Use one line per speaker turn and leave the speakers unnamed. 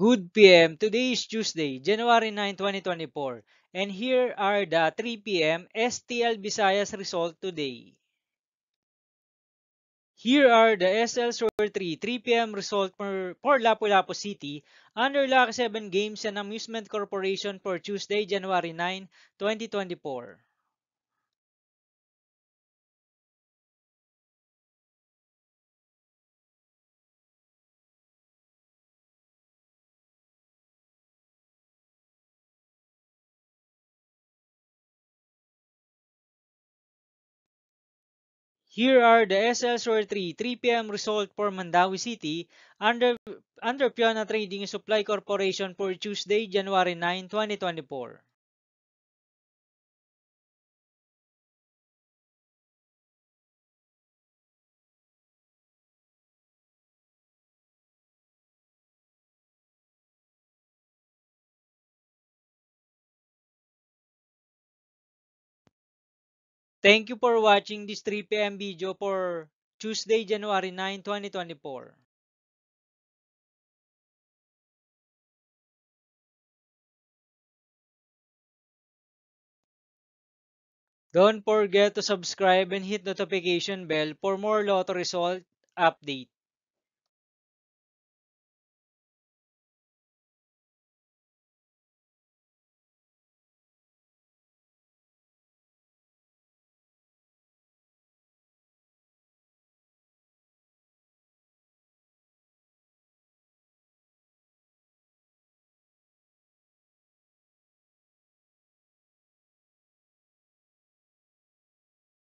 Good PM. Today is Tuesday, January 9, 2024. And here are the 3 p.m. STL Visayas result today. Here are the SL Sur 3 p.m. result for Lapu-Lapu City under Lucky 7 Games and Amusement Corporation for Tuesday, January 9, 2024. Here are the SL Sur 3 p.m. result for Mandawi City under Piona Trading and Supply Corporation for Tuesday, January 9, 2024. Thank you for watching this 3 p.m. video for Tuesday, January 9, 2024. Don't forget to subscribe and hit notification bell for more lotto result update.